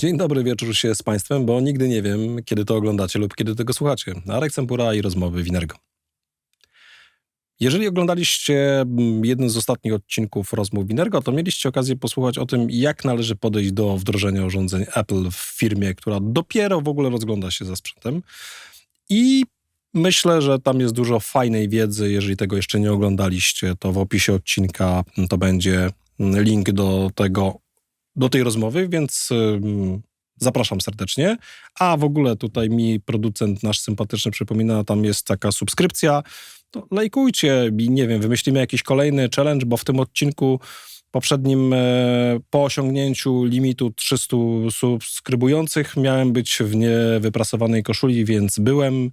Dzień dobry wieczór się z Państwem, bo nigdy nie wiem, kiedy to oglądacie lub kiedy tego słuchacie. Arek Cempura i rozmowy Winergo. Jeżeli oglądaliście jeden z ostatnich odcinków rozmów Winergo, to mieliście okazję posłuchać o tym, jak należy podejść do wdrożenia urządzeń Apple w firmie, która dopiero w ogóle rozgląda się za sprzętem. I myślę, że tam jest dużo fajnej wiedzy. Jeżeli tego jeszcze nie oglądaliście, to w opisie odcinka to będzie link do tej rozmowy, więc zapraszam serdecznie. A w ogóle tutaj mi producent nasz sympatyczny przypomina, tam jest taka subskrypcja, to lajkujcie i nie wiem, wymyślimy jakiś kolejny challenge, bo w tym odcinku poprzednim po osiągnięciu limitu 300 subskrybujących miałem być w niewyprasowanej koszuli, więc byłem.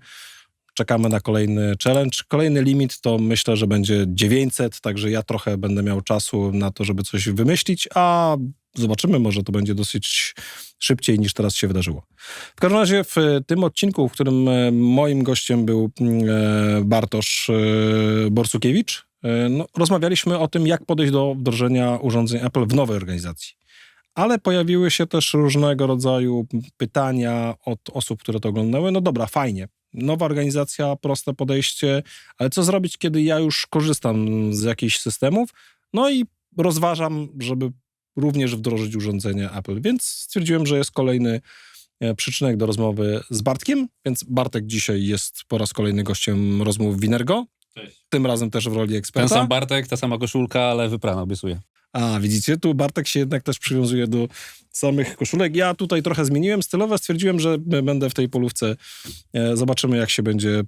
Czekamy na kolejny challenge. Kolejny limit to myślę, że będzie 900, także ja trochę będę miał czasu na to, żeby coś wymyślić, a zobaczymy, może to będzie dosyć szybciej niż teraz się wydarzyło. W każdym razie w tym odcinku, w którym moim gościem był Bartosz Borsukiewicz, rozmawialiśmy o tym, jak podejść do wdrożenia urządzeń Apple w nowej organizacji. Ale pojawiły się też różnego rodzaju pytania od osób, które to oglądały. No dobra, fajnie. Nowa organizacja, proste podejście, ale co zrobić, kiedy ja już korzystam z jakichś systemów? No i rozważam, żeby również wdrożyć urządzenie Apple. Więc stwierdziłem, że jest kolejny przyczynek do rozmowy z Bartkiem, więc Bartek dzisiaj jest po raz kolejny gościem rozmów Winergo. Cześć. Tym razem też w roli eksperta. Ten sam Bartek, ta sama koszulka, ale wyprana, obiecuję. A, widzicie, tu Bartek się jednak też przywiązuje do samych koszulek. Ja tutaj trochę zmieniłem stylowe, stwierdziłem, że będę w tej polówce. Zobaczymy, jak się będzie,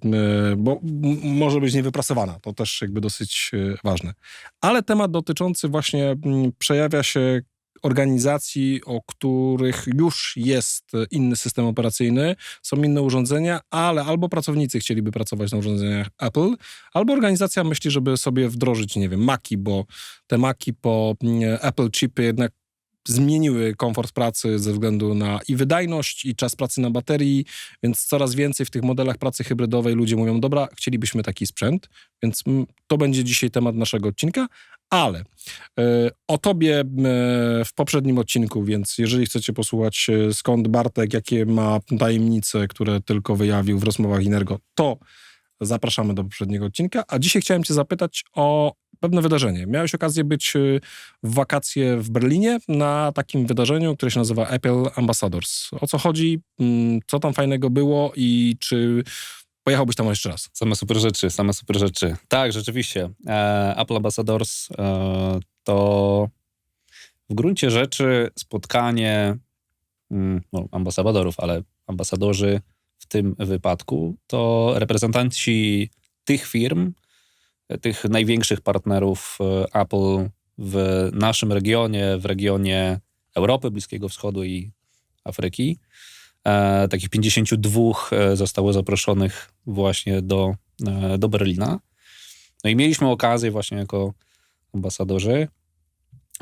bo może być niewyprasowana. To też jakby dosyć ważne. Ale temat dotyczący właśnie przejawia się organizacji, o których już jest inny system operacyjny, są inne urządzenia, ale albo pracownicy chcieliby pracować na urządzeniach Apple, albo organizacja myśli, żeby sobie wdrożyć, nie wiem, Maci, bo te Maci po Apple chipy jednak zmieniły komfort pracy ze względu na i wydajność, i czas pracy na baterii, więc coraz więcej w tych modelach pracy hybrydowej ludzie mówią, dobra, chcielibyśmy taki sprzęt, więc to będzie dzisiaj temat naszego odcinka, ale o tobie w poprzednim odcinku, więc jeżeli chcecie posłuchać skąd Bartek, jakie ma tajemnice, które tylko wyjawił w rozmowach Winergo, to zapraszamy do poprzedniego odcinka, a dzisiaj chciałem cię zapytać o pewne wydarzenie. Miałeś okazję być w wakacje w Berlinie na takim wydarzeniu, które się nazywa Apple Ambassadors. O co chodzi, co tam fajnego było i czy pojechałbyś tam jeszcze raz? Same super rzeczy. Tak, rzeczywiście. Apple Ambassadors to w gruncie rzeczy spotkanie ambasadorów, ale ambasadorzy w tym wypadku to reprezentanci tych firm, tych największych partnerów Apple w naszym regionie, w regionie Europy, Bliskiego Wschodu i Afryki. Takich 52 zostało zaproszonych właśnie do Berlina. No i mieliśmy okazję właśnie jako ambasadorzy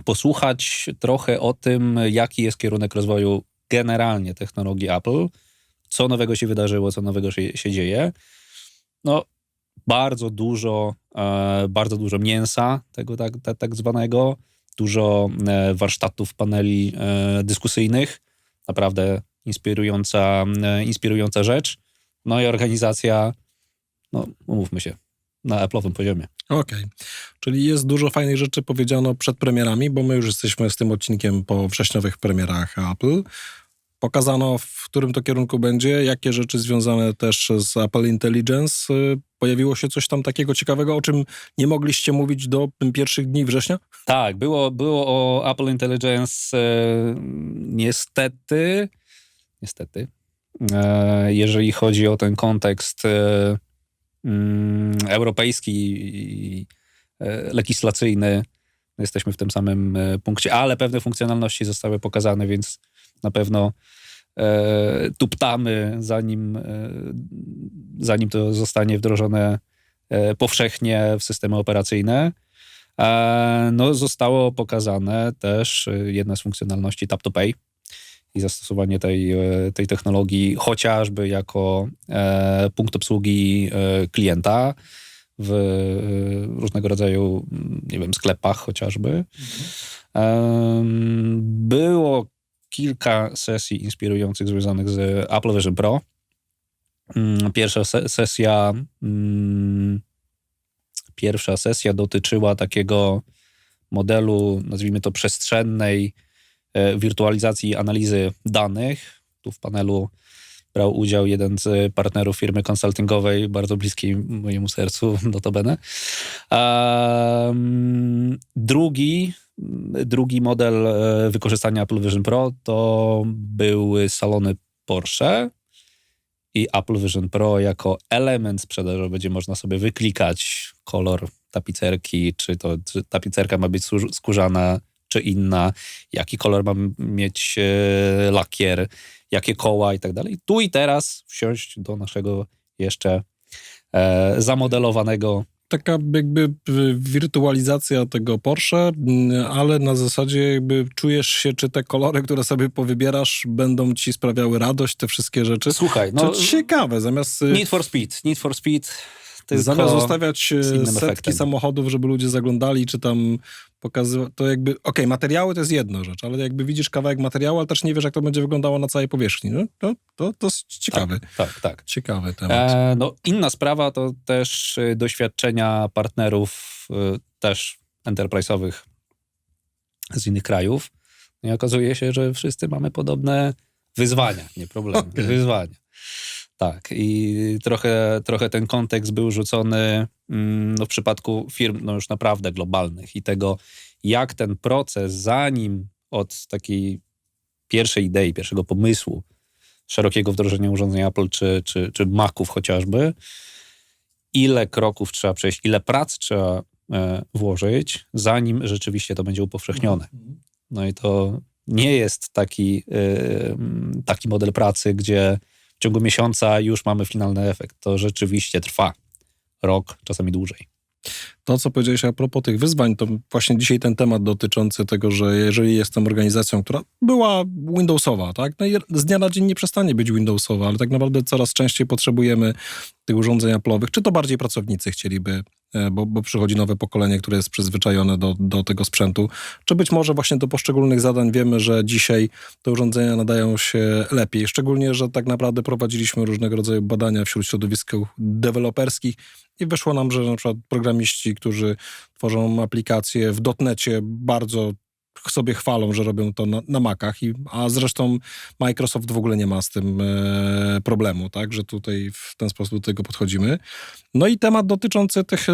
posłuchać trochę o tym, jaki jest kierunek rozwoju generalnie technologii Apple, co nowego się wydarzyło, co nowego się dzieje. No, bardzo dużo mięsa tego tak zwanego, dużo warsztatów, paneli dyskusyjnych, naprawdę inspirująca rzecz. No i organizacja, umówmy się, na Apple'owym poziomie. Okej. Czyli jest dużo fajnych rzeczy powiedziano przed premierami, bo my już jesteśmy z tym odcinkiem po wrześniowych premierach Apple. Pokazano, w którym to kierunku będzie, jakie rzeczy związane też z Apple Intelligence. Pojawiło się coś tam takiego ciekawego, o czym nie mogliście mówić do pierwszych dni września? Tak, było o Apple Intelligence niestety, jeżeli chodzi o ten kontekst europejski i legislacyjny, jesteśmy w tym samym punkcie, ale pewne funkcjonalności zostały pokazane, więc na pewno tuptamy, zanim to zostanie wdrożone powszechnie w systemy operacyjne. Zostało pokazane też jedna z funkcjonalności Tap to Pay i zastosowanie tej technologii chociażby jako punkt obsługi klienta w różnego rodzaju, nie wiem, sklepach chociażby. Było kilka sesji inspirujących związanych z Apple Vision Pro. Pierwsza sesja dotyczyła takiego modelu, nazwijmy to przestrzennej wirtualizacji analizy danych. Tu w panelu brał udział jeden z partnerów firmy konsultingowej, bardzo bliskiej mojemu sercu, notabene. Drugi model wykorzystania Apple Vision Pro to były salony Porsche i Apple Vision Pro jako element sprzedażowy, będzie można sobie wyklikać kolor tapicerki, czy tapicerka ma być skórzana, czy inna, jaki kolor ma mieć lakier, jakie koła i tak dalej. Tu i teraz wsiąść do naszego jeszcze zamodelowanego. Taka jakby wirtualizacja tego Porsche, ale na zasadzie jakby czujesz się, czy te kolory, które sobie powybierasz, będą ci sprawiały radość, te wszystkie rzeczy. Słuchaj, To ciekawe, zamiast... Need for Speed. Zamiast zostawiać setki efektem. samochodów, żeby ludzie zaglądali, czy tam pokazywać, to jakby, materiały to jest jedna rzecz, ale jakby widzisz kawałek materiału, ale też nie wiesz, jak to będzie wyglądało na całej powierzchni. No, to dosyć ciekawy. Tak. Ciekawy temat. Inna sprawa to też doświadczenia partnerów też enterprise'owych z innych krajów. I okazuje się, że wszyscy mamy podobne wyzwania, nie problemy, wyzwania. Tak, i trochę ten kontekst był rzucony w przypadku firm już naprawdę globalnych i tego, jak ten proces, zanim od takiej pierwszej idei, pierwszego pomysłu, szerokiego wdrożenia urządzeń Apple czy Maców chociażby, ile kroków trzeba przejść, ile prac trzeba włożyć, zanim rzeczywiście to będzie upowszechnione. No i to nie jest taki model pracy, gdzie w ciągu miesiąca już mamy finalny efekt. To rzeczywiście trwa rok, czasami dłużej. To, co powiedziałeś a propos tych wyzwań, to właśnie dzisiaj ten temat dotyczący tego, że jeżeli jestem organizacją, która była Windowsowa, tak? No i z dnia na dzień nie przestanie być Windowsowa, ale tak naprawdę coraz częściej potrzebujemy tych urządzeń Apple'owych. Czy to bardziej pracownicy chcieliby, bo przychodzi nowe pokolenie, które jest przyzwyczajone do tego sprzętu, czy być może właśnie do poszczególnych zadań wiemy, że dzisiaj te urządzenia nadają się lepiej. Szczególnie, że tak naprawdę prowadziliśmy różnego rodzaju badania wśród środowisk deweloperskich i wyszło nam, że na przykład programiści, którzy tworzą aplikacje w .NETie, bardzo sobie chwalą, że robią to na Macach, a zresztą Microsoft w ogóle nie ma z tym problemu, tak, że tutaj w ten sposób do tego podchodzimy. No i temat dotyczący tych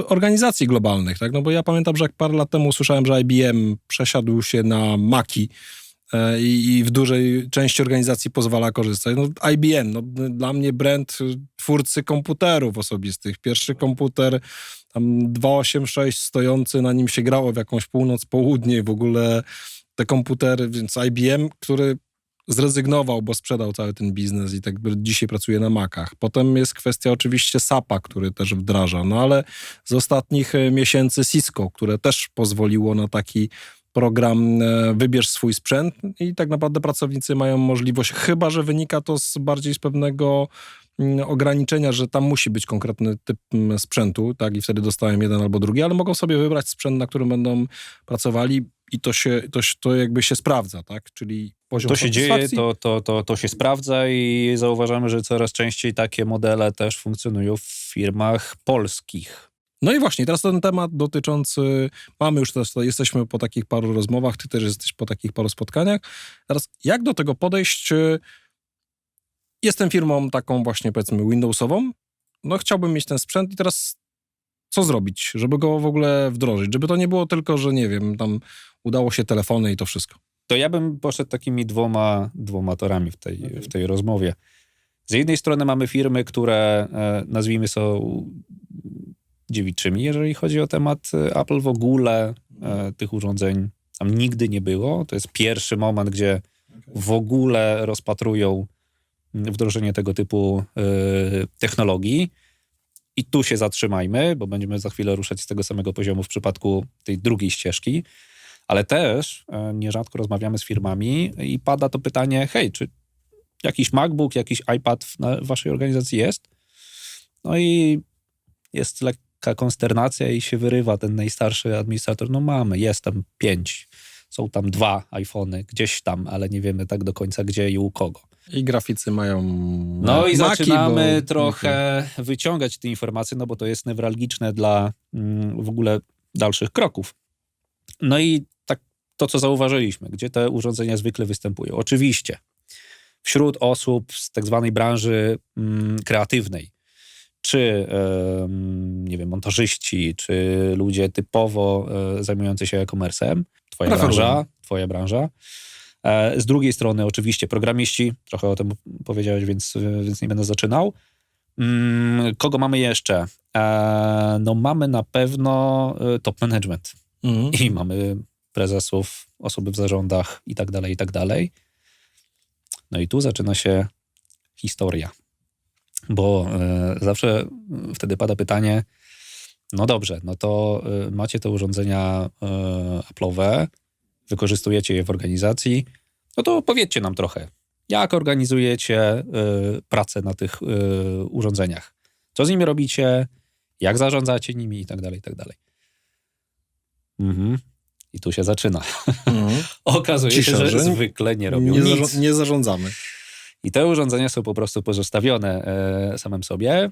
organizacji globalnych, tak, no bo ja pamiętam, że jak parę lat temu usłyszałem, że IBM przesiadł się na Maci i w dużej części organizacji pozwala korzystać. No IBM, no, dla mnie brand twórcy komputerów osobistych. Pierwszy komputer tam 286 stojący, na nim się grało w jakąś północ, południe, w ogóle te komputery, więc IBM, który zrezygnował, bo sprzedał cały ten biznes i tak dzisiaj pracuje na Macach. Potem jest kwestia oczywiście SAP-a, który też wdraża, no ale z ostatnich miesięcy Cisco, które też pozwoliło na taki program wybierz swój sprzęt i tak naprawdę pracownicy mają możliwość, chyba że wynika to bardziej z pewnego ograniczenia, że tam musi być konkretny typ sprzętu, tak, i wtedy dostają jeden albo drugi, ale mogą sobie wybrać sprzęt, na którym będą pracowali i to jakby się sprawdza, tak, czyli poziom to się dzieje, satysfakcji. to się sprawdza i zauważamy, że coraz częściej takie modele też funkcjonują w firmach polskich. No i właśnie, teraz ten temat dotyczący, mamy już teraz, jesteśmy po takich paru rozmowach, ty też jesteś po takich paru spotkaniach. Teraz jak do tego podejść? Jestem firmą taką właśnie, powiedzmy, Windowsową, no chciałbym mieć ten sprzęt i teraz co zrobić, żeby go w ogóle wdrożyć? Żeby to nie było tylko, że nie wiem, tam udało się telefony i to wszystko. To ja bym poszedł takimi dwoma torami w tej rozmowie. Z jednej strony mamy firmy, które nazwijmy są dziewiczymi, jeżeli chodzi o temat Apple. W ogóle tych urządzeń tam nigdy nie było. To jest pierwszy moment, gdzie w ogóle rozpatrują wdrożenie tego typu technologii. I tu się zatrzymajmy, bo będziemy za chwilę ruszać z tego samego poziomu w przypadku tej drugiej ścieżki. Ale też nierzadko rozmawiamy z firmami i pada to pytanie, hej, czy jakiś MacBook, jakiś iPad w waszej organizacji jest? No i jest lekka konsternacja i się wyrywa ten najstarszy administrator. No mamy, jest tam 5. są tam 2 iPhony gdzieś tam, ale nie wiemy tak do końca gdzie i u kogo. I graficy mają No i Maki, zaczynamy bo... trochę wyciągać te informacje, no bo to jest newralgiczne dla w ogóle dalszych kroków. No i tak to, co zauważyliśmy, gdzie te urządzenia zwykle występują. Oczywiście wśród osób z tak zwanej branży kreatywnej, czy nie wiem, montażyści, czy ludzie typowo zajmujący się e-commerce'em, twoja branża. Z drugiej strony oczywiście programiści, trochę o tym powiedziałeś, więc nie będę zaczynał. Kogo mamy jeszcze? No mamy na pewno top management i mamy prezesów, osoby w zarządach i tak dalej, i tak dalej. No i tu zaczyna się historia, bo zawsze wtedy pada pytanie, no dobrze, no to macie te urządzenia Apple'owe, wykorzystujecie je w organizacji, no to powiedzcie nam trochę, jak organizujecie pracę na tych urządzeniach, co z nimi robicie, jak zarządzacie nimi i tak dalej, i tak dalej. I tu się zaczyna. Okazuje się, że zwykle nie robią nic. Nie zarządzamy. I te urządzenia są po prostu pozostawione samym sobie.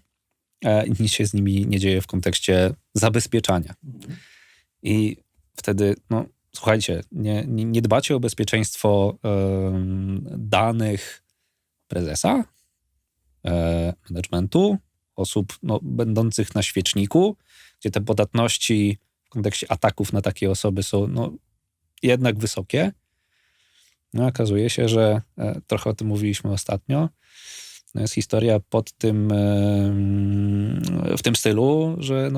Nic się z nimi nie dzieje w kontekście zabezpieczania. I wtedy, no słuchajcie, nie dbacie o bezpieczeństwo danych prezesa, managementu, osób będących na świeczniku, gdzie te podatności w kontekście ataków na takie osoby są jednak wysokie. No okazuje się, że trochę o tym mówiliśmy ostatnio. Jest historia w tym stylu, że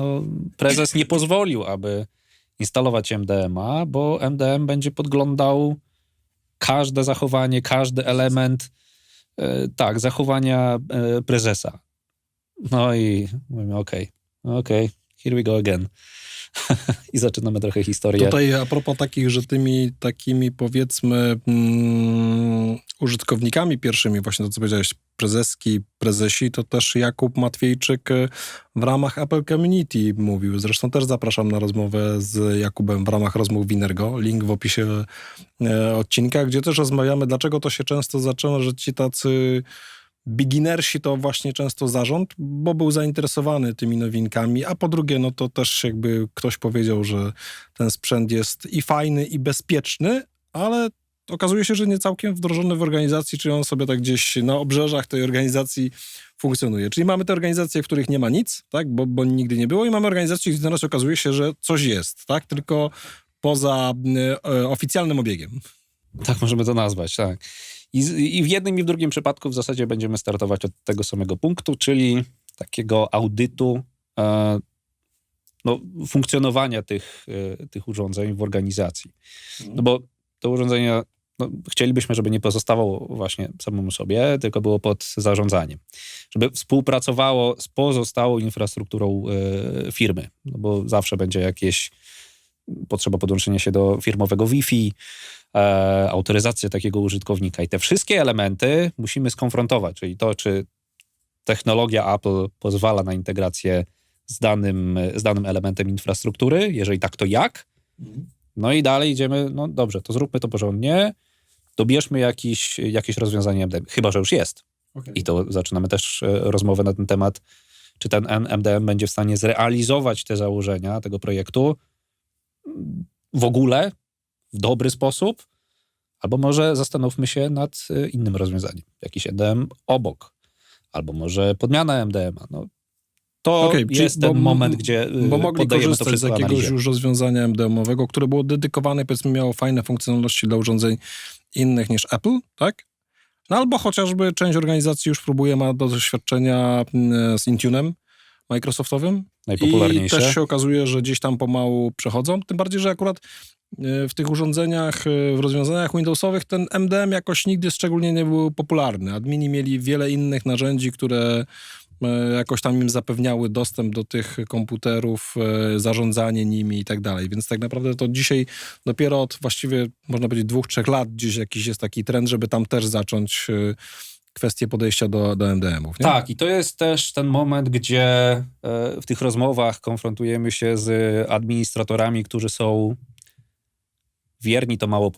prezes nie pozwolił, aby instalować MDMA, bo MDM będzie podglądał każde zachowanie, każdy element zachowania prezesa. No i mówimy okej, here we go again. I zaczynamy trochę historię. Tutaj a propos takich, że tymi takimi powiedzmy użytkownikami pierwszymi, właśnie to co powiedziałeś, prezesi, to też Jakub Matwiejczyk w ramach Apple Community mówił. Zresztą też zapraszam na rozmowę z Jakubem w ramach rozmów Winergo. Link w opisie odcinka, gdzie też rozmawiamy, dlaczego to się często zaczyna, że ci tacy beginnersi to właśnie często zarząd, bo był zainteresowany tymi nowinkami, a po drugie, no to też jakby ktoś powiedział, że ten sprzęt jest i fajny, i bezpieczny, ale okazuje się, że nie całkiem wdrożony w organizacji, czyli on sobie tak gdzieś na obrzeżach tej organizacji funkcjonuje. Czyli mamy te organizacje, w których nie ma nic, tak, bo nigdy nie było, i mamy organizacje, gdzie teraz okazuje się, że coś jest, tak, tylko poza oficjalnym obiegiem. Tak możemy to nazwać, tak. I w jednym i w drugim przypadku w zasadzie będziemy startować od tego samego punktu, czyli takiego audytu funkcjonowania tych urządzeń w organizacji. No bo te urządzenia chcielibyśmy, żeby nie pozostawało właśnie samemu sobie, tylko było pod zarządzaniem. Żeby współpracowało z pozostałą infrastrukturą firmy, no bo zawsze będzie jakieś potrzeba podłączenia się do firmowego Wi-Fi, autoryzację takiego użytkownika. I te wszystkie elementy musimy skonfrontować, czyli to, czy technologia Apple pozwala na integrację z danym elementem infrastruktury, jeżeli tak, to jak? No i dalej idziemy, no dobrze, to zróbmy to porządnie, dobierzmy jakieś rozwiązanie MDM, chyba że już jest. Okay. I to zaczynamy też rozmowę na ten temat, czy ten MDM będzie w stanie zrealizować te założenia tego projektu w ogóle, w dobry sposób, albo może zastanówmy się nad innym rozwiązaniem. Jakiś MDM obok, albo może podmiana MDM-a. No, to jest ten moment, gdzie bo mogli korzystać to wszystko z jakiegoś analizie. już rozwiązania MDM-owego, które było dedykowane, powiedzmy, miało fajne funkcjonalności dla urządzeń innych niż Apple, tak? No albo chociażby część organizacji już próbuje, ma do doświadczenia z Intune'em Microsoftowym. Najpopularniejsze. I też się okazuje, że gdzieś tam pomału przechodzą. Tym bardziej, że akurat w tych urządzeniach, w rozwiązaniach Windowsowych ten MDM jakoś nigdy szczególnie nie był popularny. Admini mieli wiele innych narzędzi, które jakoś tam im zapewniały dostęp do tych komputerów, zarządzanie nimi i tak dalej. Więc tak naprawdę to dzisiaj dopiero od właściwie, można powiedzieć, 2-3 lat gdzieś jakiś jest taki trend, żeby tam też zacząć kwestię podejścia do MDM-ów. Nie? Tak, i to jest też ten moment, gdzie w tych rozmowach konfrontujemy się z administratorami, którzy są wierni to mało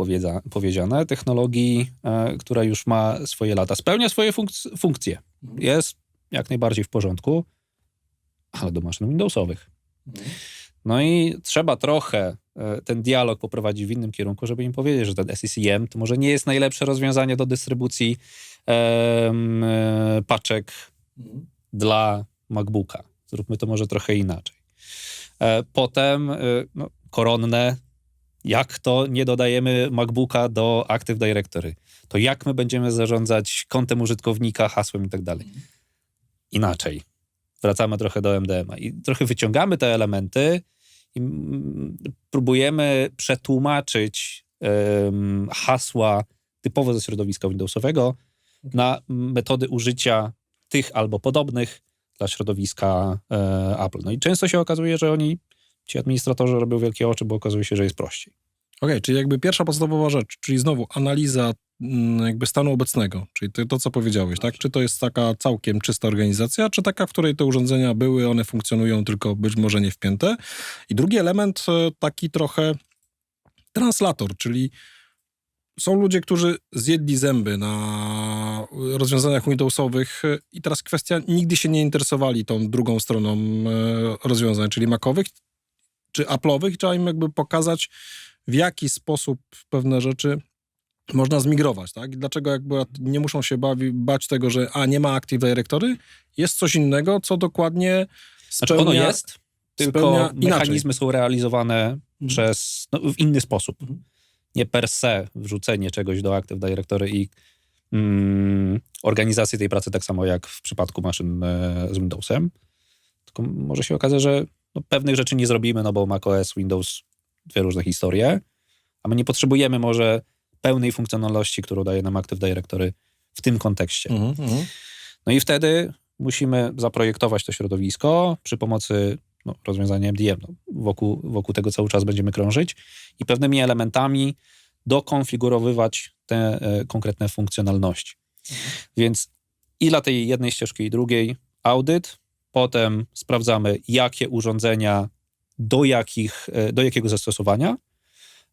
powiedziane, technologii, która już ma swoje lata. Spełnia swoje funkcje. Jest jak najbardziej w porządku, ale do maszyn Windowsowych. No i trzeba trochę ten dialog poprowadzić w innym kierunku, żeby im powiedzieć, że ten SCCM to może nie jest najlepsze rozwiązanie do dystrybucji paczek dla MacBooka. Zróbmy to może trochę inaczej. Potem koronne, jak to nie dodajemy MacBooka do Active Directory? To jak my będziemy zarządzać kontem użytkownika, hasłem i tak dalej? Inaczej. Wracamy trochę do MDM-a i trochę wyciągamy te elementy i próbujemy przetłumaczyć hasła typowo ze środowiska Windowsowego na metody użycia tych albo podobnych dla środowiska Apple. No i często się okazuje, że ci administratorzy robią wielkie oczy, bo okazuje się, że jest prościej. Okej, czyli jakby pierwsza podstawowa rzecz, czyli znowu analiza jakby stanu obecnego, czyli to, co powiedziałeś, tak? Czy to jest taka całkiem czysta organizacja, czy taka, w której te urządzenia były, one funkcjonują, tylko być może nie wpięte. I drugi element, taki trochę translator, czyli są ludzie, którzy zjedli zęby na rozwiązaniach Windowsowych i teraz kwestia, nigdy się nie interesowali tą drugą stroną rozwiązań, czyli Macowych czy Apple'owych. Trzeba im jakby pokazać, w jaki sposób pewne rzeczy można zmigrować, tak? I dlaczego jakby nie muszą się bać tego, że nie ma Active Directory, jest coś innego, co dokładnie spełnia... Ono jest, tylko mechanizmy inaczej. są realizowane w inny sposób. Nie per se wrzucenie czegoś do Active Directory i organizację tej pracy tak samo jak w przypadku maszyn z Windowsem. Tylko może się okazać, że pewnych rzeczy nie zrobimy, bo macOS, Windows, dwie różne historie, a my nie potrzebujemy może pełnej funkcjonalności, którą daje nam Active Directory w tym kontekście. No i wtedy musimy zaprojektować to środowisko przy pomocy rozwiązania MDM. Wokół tego cały czas będziemy krążyć i pewnymi elementami dokonfigurowywać te konkretne funkcjonalności. Więc i dla tej jednej ścieżki i drugiej audyt, potem sprawdzamy, jakie urządzenia, do jakiego zastosowania,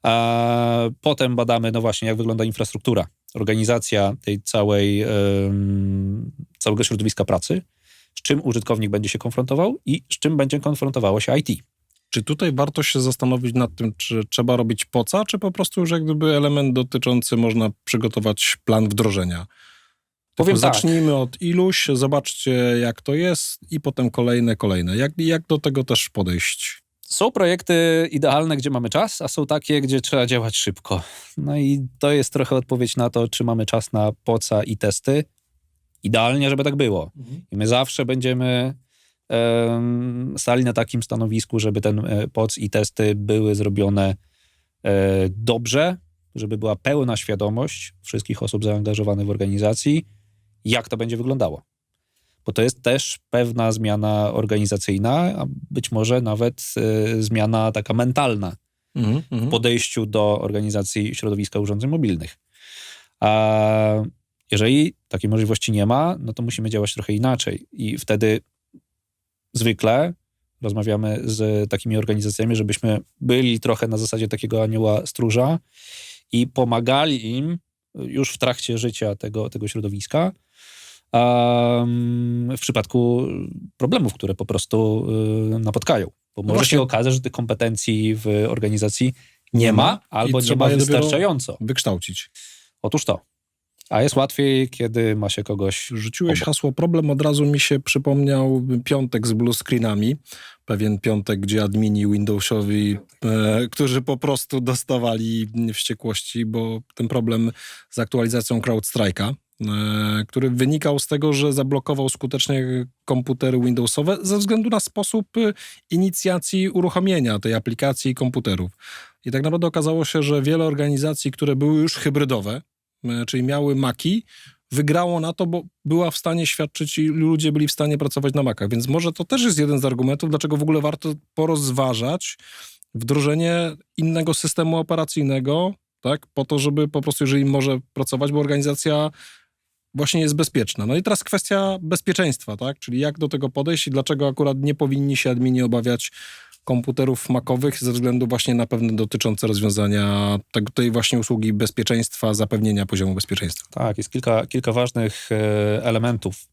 a potem badamy, właśnie, jak wygląda infrastruktura, organizacja tej całego środowiska pracy, z czym użytkownik będzie się konfrontował i z czym będzie konfrontowało się IT. Czy tutaj warto się zastanowić nad tym, czy trzeba robić POC-a, czy po prostu już jak gdyby element dotyczący, można przygotować plan wdrożenia? Powiem tak. Zacznijmy od iluś, zobaczcie jak to jest i potem kolejne. Jak do tego też podejść? Są projekty idealne, gdzie mamy czas, a są takie, gdzie trzeba działać szybko. No i to jest trochę odpowiedź na to, czy mamy czas na POC-a i testy. Idealnie, żeby tak było. I my zawsze będziemy stali na takim stanowisku, żeby ten POC i testy były zrobione dobrze, żeby była pełna świadomość wszystkich osób zaangażowanych w organizacji, jak to będzie wyglądało. Bo to jest też pewna zmiana organizacyjna, a być może nawet zmiana taka mentalna w podejściu do organizacji środowiska urządzeń mobilnych. A jeżeli takiej możliwości nie ma, no to musimy działać trochę inaczej. I wtedy zwykle rozmawiamy z takimi organizacjami, żebyśmy byli trochę na zasadzie takiego anioła stróża i pomagali im już w trakcie życia tego środowiska, w przypadku problemów, które po prostu napotkają. Bo może się okazać, że tych kompetencji w organizacji nie ma, albo nie ma wystarczająco. Wykształcić. Otóż to. A jest łatwiej, kiedy ma się kogoś... Rzuciłeś hasło problem, od razu mi się przypomniał piątek z blue screenami. Pewien piątek, gdzie admini Windowsowi, którzy po prostu dostawali wściekłości, bo ten problem z aktualizacją CrowdStrike'a, który wynikał z tego, że zablokował skutecznie komputery Windowsowe ze względu na sposób inicjacji uruchomienia tej aplikacji i komputerów. I tak naprawdę okazało się, że wiele organizacji, które były już hybrydowe, czyli miały Maci, wygrało na to, bo była w stanie świadczyć i ludzie byli w stanie pracować na Macach. Więc może to też jest jeden z argumentów, dlaczego w ogóle warto porozważać wdrożenie innego systemu operacyjnego, tak, po to, żeby po prostu, jeżeli może pracować, bo organizacja właśnie jest bezpieczna. No i teraz kwestia bezpieczeństwa, tak, czyli jak do tego podejść i dlaczego akurat nie powinni się admini obawiać komputerów macowych ze względu właśnie na pewne dotyczące rozwiązania tej właśnie usługi bezpieczeństwa, zapewnienia poziomu bezpieczeństwa. Tak, jest kilka ważnych elementów.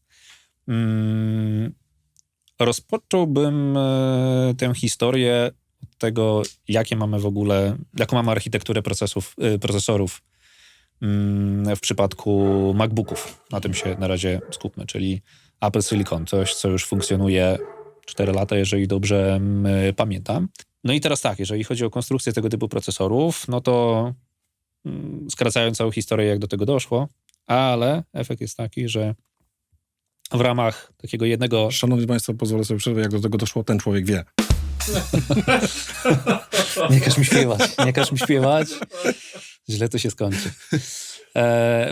Rozpocząłbym tę historię od tego, jaką mamy architekturę procesorów w przypadku MacBooków. Na tym się na razie skupmy, czyli Apple Silicon, coś, co już funkcjonuje 4 lata, jeżeli dobrze pamiętam. No i teraz tak, jeżeli chodzi o konstrukcję tego typu procesorów, no to skracając całą historię, jak do tego doszło, ale efekt jest taki, że w ramach takiego jednego... Szanowni Państwo, pozwolę sobie przerwę, jak do tego doszło, ten człowiek wie. Nie każ mi śpiewać. Źle to się skończy.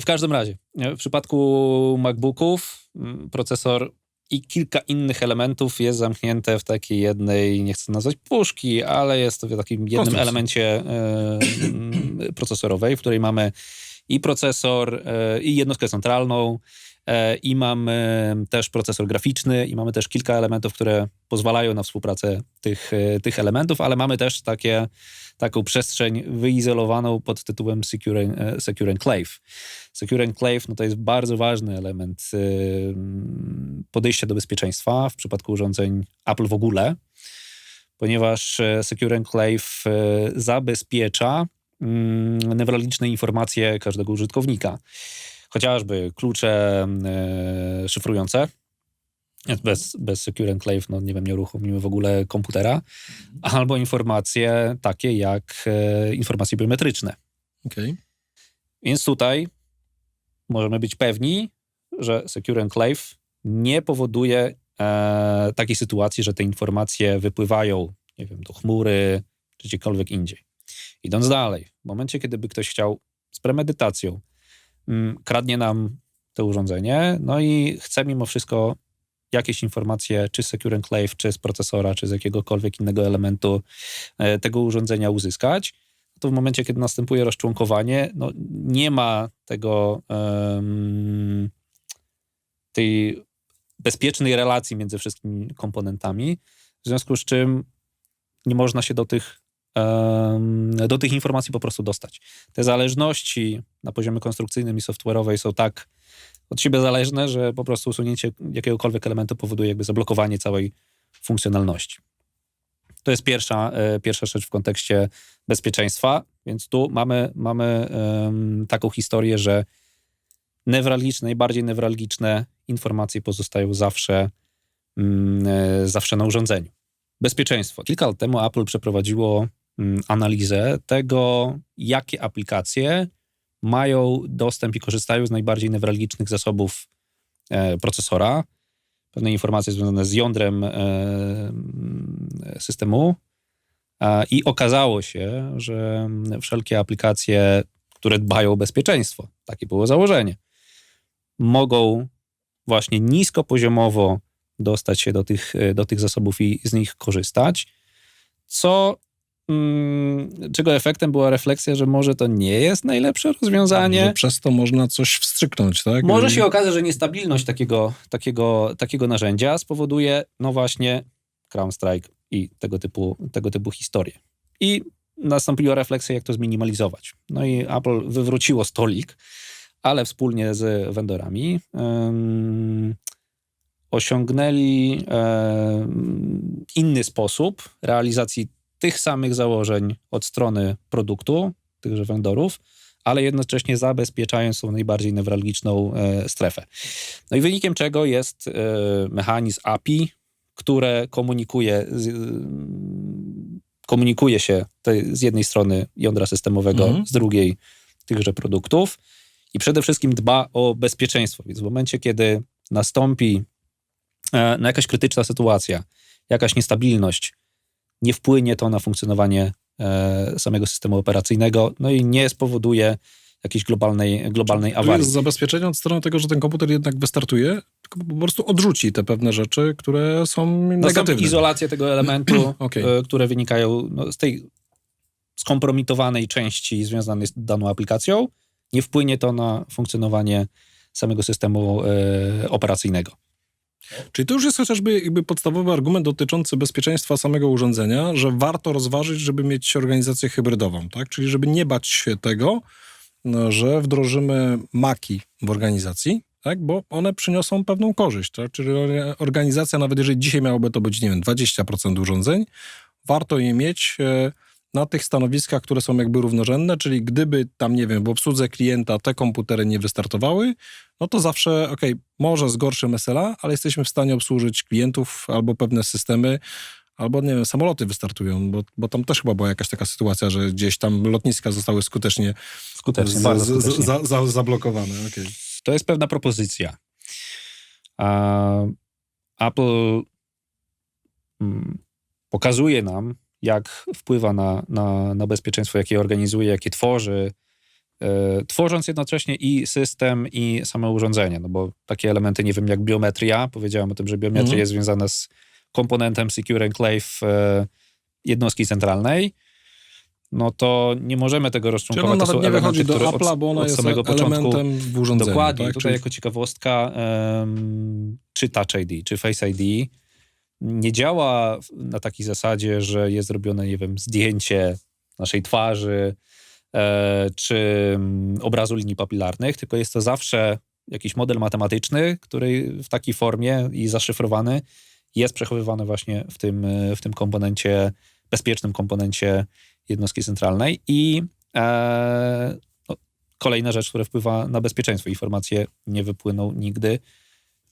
W każdym razie, w przypadku MacBooków procesor i kilka innych elementów jest zamknięte w takiej jednej, nie chcę nazwać puszki, ale jest to w takim jednym elemencie procesorowej, w której mamy i procesor, i jednostkę centralną, i mamy też procesor graficzny, i mamy też kilka elementów, które pozwalają na współpracę tych elementów, ale mamy też taką przestrzeń wyizolowaną pod tytułem Secure Enclave. Secure Enclave no to jest bardzo ważny element podejścia do bezpieczeństwa w przypadku urządzeń Apple w ogóle, ponieważ Secure Enclave zabezpiecza newralgiczne informacje każdego użytkownika. Chociażby klucze szyfrujące. Bez Secure Enclave, no nie wiem, nie uruchomimy w ogóle komputera. Albo informacje takie jak informacje biometryczne. Okay. Więc tutaj możemy być pewni, że Secure Enclave nie powoduje takiej sytuacji, że te informacje wypływają, nie wiem, do chmury czy gdziekolwiek indziej. Idąc dalej, w momencie, kiedy by ktoś chciał z premedytacją kradnie nam to urządzenie, no i chce mimo wszystko jakieś informacje, czy z Secure Enclave, czy z procesora, czy z jakiegokolwiek innego elementu tego urządzenia uzyskać, to w momencie, kiedy następuje rozczłonkowanie, no nie ma tej bezpiecznej relacji między wszystkimi komponentami, w związku z czym nie można się do tych informacji po prostu dostać. Te zależności na poziomie konstrukcyjnym i software'owej są tak od siebie zależne, że po prostu usunięcie jakiegokolwiek elementu powoduje jakby zablokowanie całej funkcjonalności. To jest pierwsza rzecz w kontekście bezpieczeństwa, więc tu mamy taką historię, że najbardziej newralgiczne informacje pozostają zawsze na urządzeniu. Bezpieczeństwo. Kilka lat temu Apple przeprowadziło analizę tego, jakie aplikacje mają dostęp i korzystają z najbardziej newralgicznych zasobów procesora. Pewne informacje związane z jądrem systemu i okazało się, że wszelkie aplikacje, które dbają o bezpieczeństwo, takie było założenie, mogą właśnie niskopoziomowo dostać się do tych zasobów i z nich korzystać, czego efektem była refleksja, że może to nie jest najlepsze rozwiązanie. Że przez to można coś wstrzyknąć, tak? Może się okazać, że niestabilność takiego narzędzia spowoduje, no właśnie, CrowdStrike i tego typu historie. I nastąpiła refleksja, jak to zminimalizować. No i Apple wywróciło stolik, ale wspólnie z vendorami osiągnęli inny sposób realizacji tych samych założeń od strony produktu, tychże vendorów, ale jednocześnie zabezpieczając tą najbardziej newralgiczną strefę. No i wynikiem czego jest mechanizm API, które komunikuje się z jednej strony jądra systemowego, z drugiej tychże produktów i przede wszystkim dba o bezpieczeństwo. Więc w momencie, kiedy nastąpi jakaś krytyczna sytuacja, jakaś niestabilność, nie wpłynie to na funkcjonowanie samego systemu operacyjnego, no i nie spowoduje jakiejś globalnej awarii. To jest zabezpieczenie od strony tego, że ten komputer jednak wystartuje, tylko po prostu odrzuci te pewne rzeczy, które są negatywne. Izolacja tego elementu, które wynikają z tej skompromitowanej części związanej z daną aplikacją, nie wpłynie to na funkcjonowanie samego systemu operacyjnego. Czyli to już jest chociażby jakby podstawowy argument dotyczący bezpieczeństwa samego urządzenia, że warto rozważyć, żeby mieć organizację hybrydową, tak? Czyli żeby nie bać się tego, no, że wdrożymy Maki w organizacji, tak? Bo one przyniosą pewną korzyść, tak? Czyli organizacja, nawet jeżeli dzisiaj miałoby to być, nie wiem, 20% urządzeń, warto je mieć na tych stanowiskach, które są jakby równorzędne, czyli gdyby tam, nie wiem, w obsłudze klienta te komputery nie wystartowały, no to zawsze, może z gorszym SLA, ale jesteśmy w stanie obsłużyć klientów albo pewne systemy, albo, nie wiem, samoloty wystartują, bo tam też chyba była jakaś taka sytuacja, że gdzieś tam lotniska zostały skutecznie Bardzo skutecznie. zablokowane. Okay. To jest pewna propozycja. Apple pokazuje nam, jak wpływa na bezpieczeństwo, jakie organizuje, jakie tworzy, tworząc jednocześnie i system, i same urządzenie. No bo takie elementy, nie wiem, jak biometria, powiedziałem o tym, że biometria jest związana z komponentem Secure Enclave jednostki centralnej, no to nie możemy tego rozczłonkować. Czyli to są nie wychodzi elementy, do które Apple'a, bo ona jest samego elementem początku, w urządzeniu. dokładnie. Tak? Tutaj Czyli... jako ciekawostka, czy Touch ID, czy Face ID nie działa na takiej zasadzie, że jest zrobione, nie wiem, zdjęcie naszej twarzy, czy obrazu linii papilarnych, tylko jest to zawsze jakiś model matematyczny, który w takiej formie i zaszyfrowany jest przechowywany właśnie w tym komponencie, bezpiecznym komponencie jednostki centralnej. I kolejna rzecz, która wpływa na bezpieczeństwo. Informacje nie wypłyną nigdy.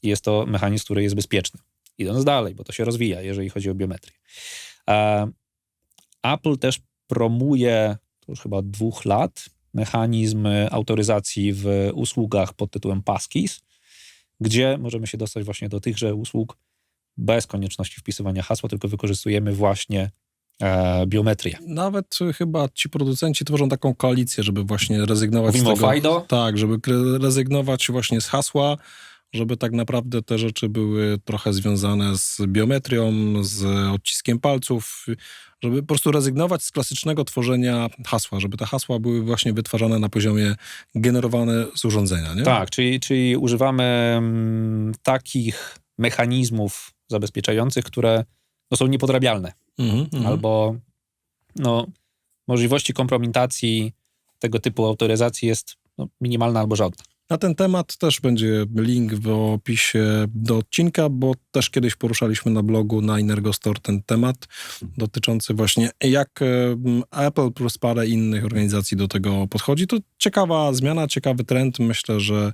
Jest to mechanizm, który jest bezpieczny. Idąc dalej, bo to się rozwija, jeżeli chodzi o biometrię. Apple też promuje, to już chyba 2 lat, mechanizm autoryzacji w usługach pod tytułem Passkeys, gdzie możemy się dostać właśnie do tychże usług bez konieczności wpisywania hasła, tylko wykorzystujemy właśnie biometrię. Nawet chyba ci producenci tworzą taką koalicję, żeby właśnie rezygnować Mówimy z tego. O FIDO? Tak, żeby rezygnować właśnie z hasła, żeby tak naprawdę te rzeczy były trochę związane z biometrią, z odciskiem palców, żeby po prostu rezygnować z klasycznego tworzenia hasła, żeby te hasła były właśnie wytwarzane na poziomie generowane z urządzenia, nie? Tak, czyli używamy takich mechanizmów zabezpieczających, które są niepodrabialne. Albo możliwości kompromitacji tego typu autoryzacji jest minimalna albo żadna. Na ten temat też będzie link w opisie do odcinka, bo też kiedyś poruszaliśmy na blogu na Inergo Store ten temat dotyczący właśnie jak Apple plus parę innych organizacji do tego podchodzi. To ciekawa zmiana, ciekawy trend. Myślę, że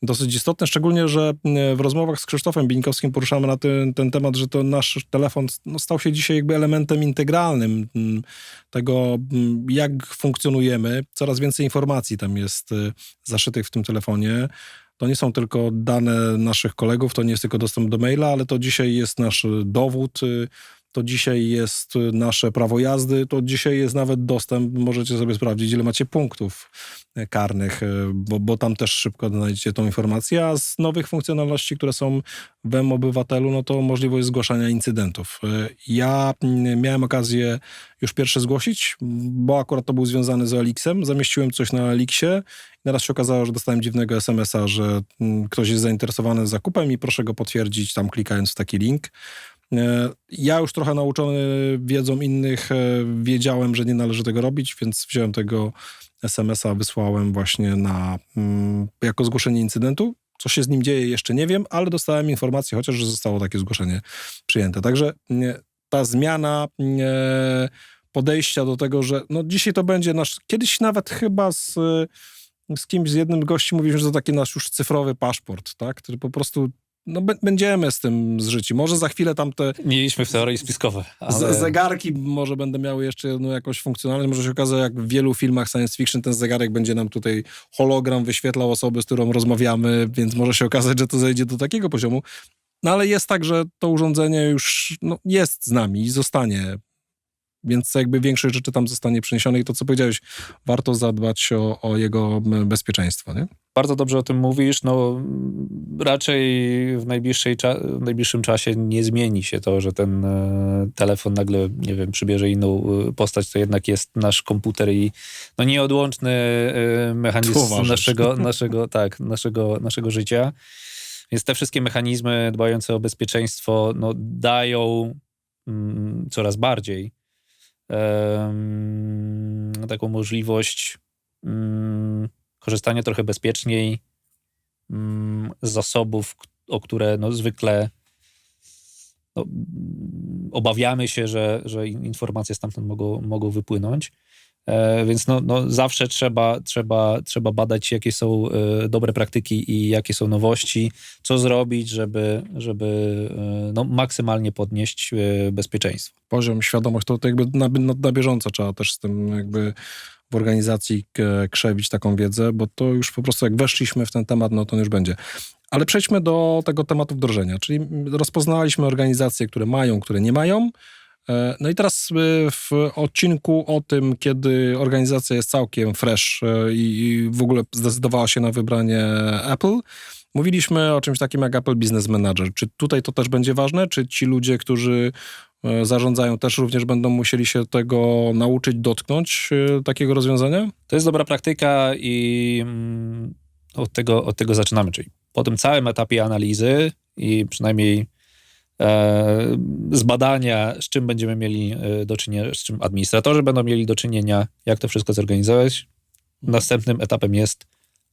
dosyć istotne, szczególnie, że w rozmowach z Krzysztofem Bińkowskim poruszamy na ten temat, że to nasz telefon stał się dzisiaj jakby elementem integralnym tego, jak funkcjonujemy. Coraz więcej informacji tam jest zaszytych w tym telefonie. To nie są tylko dane naszych kolegów, to nie jest tylko dostęp do maila, ale to dzisiaj jest nasz dowód, to dzisiaj jest nasze prawo jazdy, to dzisiaj jest nawet dostęp, możecie sobie sprawdzić, ile macie punktów karnych, bo tam też szybko znajdziecie tą informację, a z nowych funkcjonalności, które są w mObywatelu, no to możliwość zgłaszania incydentów. Ja miałem okazję już pierwsze zgłosić, bo akurat to był związany z OLX-em, zamieściłem coś na OLX-ie i teraz się okazało, że dostałem dziwnego SMS-a, że ktoś jest zainteresowany zakupem i proszę go potwierdzić tam klikając w taki link. Ja już trochę nauczony wiedzą innych wiedziałem, że nie należy tego robić, więc wziąłem tego SMS-a, wysłałem właśnie jako zgłoszenie incydentu. Co się z nim dzieje, jeszcze nie wiem, ale dostałem informację chociaż, że zostało takie zgłoszenie przyjęte. Także ta zmiana podejścia do tego, że dzisiaj to będzie kiedyś nawet chyba z kimś, z jednym gości mówiliśmy, że to taki nasz już cyfrowy paszport, tak? Który po prostu będziemy z tym zżyci. Może za chwilę tam te... Mieliśmy w teorii spiskowe. Ale... Zegarki może będą miały jeszcze jakąś funkcjonalność. Może się okazać, jak w wielu filmach science fiction ten zegarek będzie nam tutaj hologram wyświetlał osobę, z którą rozmawiamy, więc może się okazać, że to zejdzie do takiego poziomu. No ale jest tak, że to urządzenie już jest z nami i zostanie. Więc jakby większość rzeczy tam zostanie przeniesione i to, co powiedziałeś, warto zadbać o jego bezpieczeństwo, nie? Bardzo dobrze o tym mówisz. Raczej w najbliższym czasie nie zmieni się to, że ten telefon nagle, nie wiem, przybierze inną postać. To jednak jest nasz komputer i nieodłączny mechanizm naszego życia. Więc te wszystkie mechanizmy dbające o bezpieczeństwo no, dają coraz bardziej taką możliwość korzystania trochę bezpieczniej z zasobów, o które no, zwykle no, obawiamy się, że informacje stamtąd mogą wypłynąć. Więc no, zawsze trzeba badać, jakie są dobre praktyki i jakie są nowości, co zrobić, żeby no, maksymalnie podnieść bezpieczeństwo. Poziom, świadomość, to jakby na bieżąco trzeba też z tym jakby w organizacji krzewić taką wiedzę, bo to już po prostu jak weszliśmy w ten temat, no to już będzie. Ale przejdźmy do tego tematu wdrożenia, czyli rozpoznaliśmy organizacje, które mają, które nie mają. No i teraz w odcinku o tym, kiedy organizacja jest całkiem fresh i w ogóle zdecydowała się na wybranie Apple, mówiliśmy o czymś takim jak Apple Business Manager. Czy tutaj to też będzie ważne? Czy ci ludzie, którzy zarządzają, też również będą musieli się tego nauczyć, dotknąć takiego rozwiązania? To jest dobra praktyka i od tego zaczynamy, czyli po tym całym etapie analizy i przynajmniej z badania, z czym będziemy mieli do czynienia, z czym administratorzy będą mieli do czynienia, jak to wszystko zorganizować. Następnym etapem jest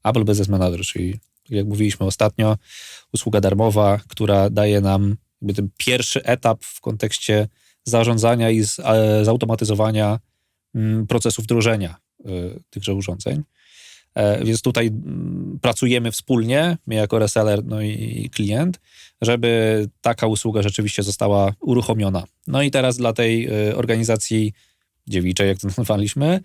Apple Business Manager, czyli jak mówiliśmy ostatnio, usługa darmowa, która daje nam jakby ten pierwszy etap w kontekście zarządzania i zautomatyzowania procesu wdrożenia tychże urządzeń. Więc tutaj pracujemy wspólnie, my jako reseller, no i klient, żeby taka usługa rzeczywiście została uruchomiona. No i teraz dla tej organizacji dziewiczej, jak to nazwaliśmy,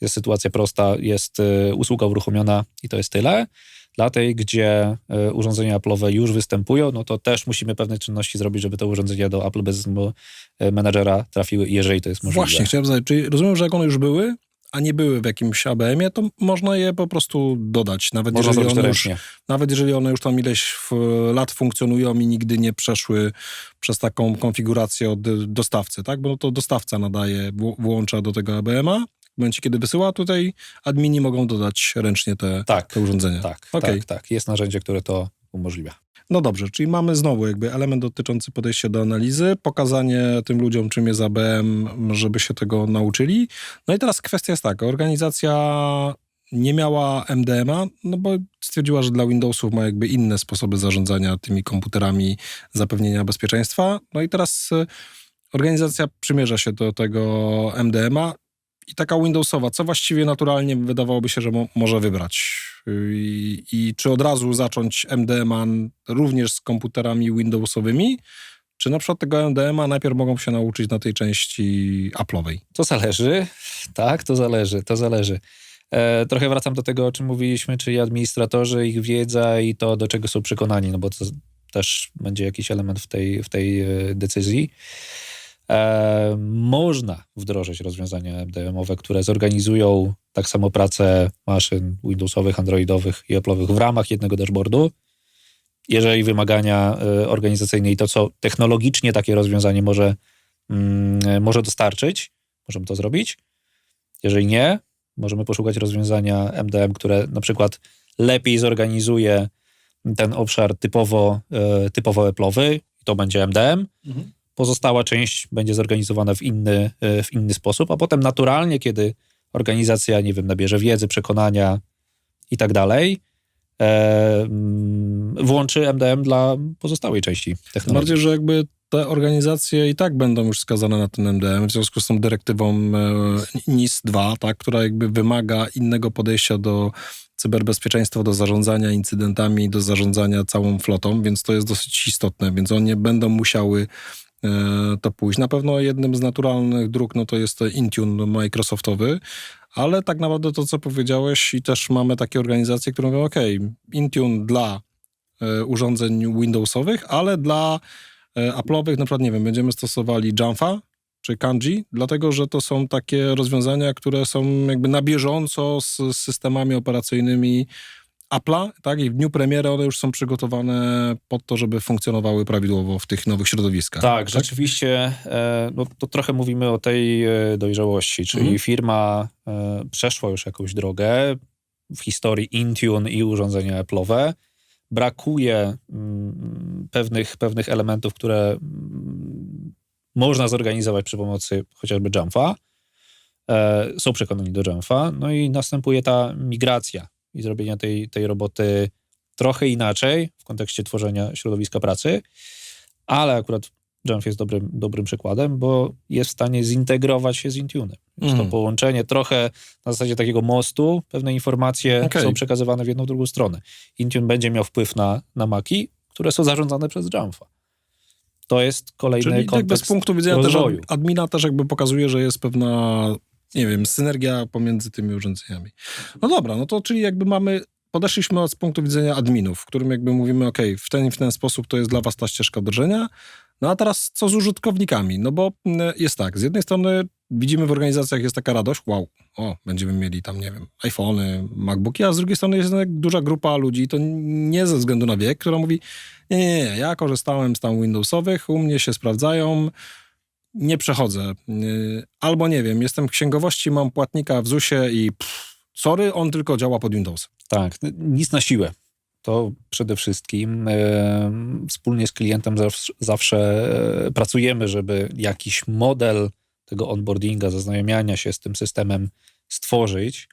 jest sytuacja prosta, jest usługa uruchomiona i to jest tyle. Dla tej, gdzie urządzenia Apple'owe już występują, no to też musimy pewne czynności zrobić, żeby te urządzenia do Apple Business Managera trafiły, jeżeli to jest możliwe. Właśnie, chciałem zadać, czyli rozumiem, że jak one już były, a nie były w jakimś ABM-ie, to można je po prostu dodać. Nawet jeżeli one już tam ileś lat funkcjonują i nigdy nie przeszły przez taką konfigurację od dostawcy, tak? Bo no to dostawca nadaje, włącza do tego ABM-a. W momencie, kiedy wysyła, tutaj admini mogą dodać ręcznie te urządzenia. Tak. Jest narzędzie, które to umożliwia. No dobrze, czyli mamy znowu jakby element dotyczący podejścia do analizy, pokazanie tym ludziom, czym jest ABM, żeby się tego nauczyli. No i teraz kwestia jest taka, organizacja nie miała MDM-a, no bo stwierdziła, że dla Windowsów ma jakby inne sposoby zarządzania tymi komputerami, zapewnienia bezpieczeństwa. No i teraz organizacja przymierza się do tego MDM-a i taka Windowsowa, co właściwie naturalnie wydawałoby się, że może wybrać. I czy od razu zacząć MDM-a również z komputerami Windowsowymi, czy na przykład tego MDM-a najpierw mogą się nauczyć na tej części Apple'owej? To zależy. Tak, to zależy. Trochę wracam do tego, o czym mówiliśmy, czyli administratorzy, ich wiedza i to, do czego są przekonani, no bo to też będzie jakiś element w tej decyzji. Można wdrożyć rozwiązania MDM-owe, które zorganizują tak samo pracę maszyn Windowsowych, Androidowych i Apple'owych w ramach jednego dashboardu. Jeżeli wymagania organizacyjne i to, co technologicznie takie rozwiązanie może dostarczyć, możemy to zrobić. Jeżeli nie, możemy poszukać rozwiązania MDM, które na przykład lepiej zorganizuje ten obszar typowo Apple'owy, to będzie MDM. Pozostała część będzie zorganizowana w inny sposób, a potem naturalnie, kiedy organizacja, nie wiem, nabierze wiedzy, przekonania i tak dalej, włączy MDM dla pozostałej części technologii. Bardziej, że jakby te organizacje i tak będą już skazane na ten MDM w związku z tą dyrektywą NIS-2, tak, która jakby wymaga innego podejścia do cyberbezpieczeństwa, do zarządzania incydentami, do zarządzania całą flotą, więc to jest dosyć istotne, więc one będą musiały to pójść. Na pewno jednym z naturalnych dróg, no to jest Intune Microsoftowy, ale tak naprawdę to, co powiedziałeś, i też mamy takie organizacje, które mówią, Intune dla urządzeń Windowsowych, ale dla Apple'owych, na przykład, nie wiem, będziemy stosowali Jamfa czy Kanji, dlatego, że to są takie rozwiązania, które są jakby na bieżąco z systemami operacyjnymi Apple'a, tak? I w dniu premiery one już są przygotowane pod to, żeby funkcjonowały prawidłowo w tych nowych środowiskach. Tak? Rzeczywiście, no to trochę mówimy o tej dojrzałości, czyli firma przeszła już jakąś drogę w historii Intune i urządzenia Apple'owe, brakuje pewnych elementów, które można zorganizować przy pomocy chociażby Jamfa. Są przekonani do Jamfa, no i następuje ta migracja i zrobienia tej roboty trochę inaczej w kontekście tworzenia środowiska pracy, ale akurat Jamf jest dobrym przykładem, bo jest w stanie zintegrować się z Intune'em. Jest to połączenie trochę na zasadzie takiego mostu, pewne informacje są przekazywane w jedną, drugą stronę. Intune będzie miał wpływ na Maci, które są zarządzane przez Jamfa. To jest kolejny Czyli kontekst jakby z punktu widzenia też rozwoju. admina też jakby pokazuje, że jest pewna, nie wiem, synergia pomiędzy tymi urządzeniami. No dobra, no to czyli jakby podeszliśmy z punktu widzenia adminów, w którym jakby mówimy, w ten sposób to jest dla was ta ścieżka wdrożenia. No a teraz co z użytkownikami? No bo jest tak, z jednej strony widzimy w organizacjach jest taka radość, wow, będziemy mieli tam, nie wiem, iPhony, MacBooki, a z drugiej strony jest duża grupa ludzi, to nie ze względu na wiek, która mówi, nie, ja korzystałem z tam Windowsowych, u mnie się sprawdzają, nie przechodzę. Albo nie wiem, jestem w księgowości, mam płatnika w ZUS-ie i sorry, on tylko działa pod Windowsem. Tak, nic na siłę. To przede wszystkim wspólnie z klientem zawsze pracujemy, żeby jakiś model tego onboardinga, zaznajamiania się z tym systemem stworzyć.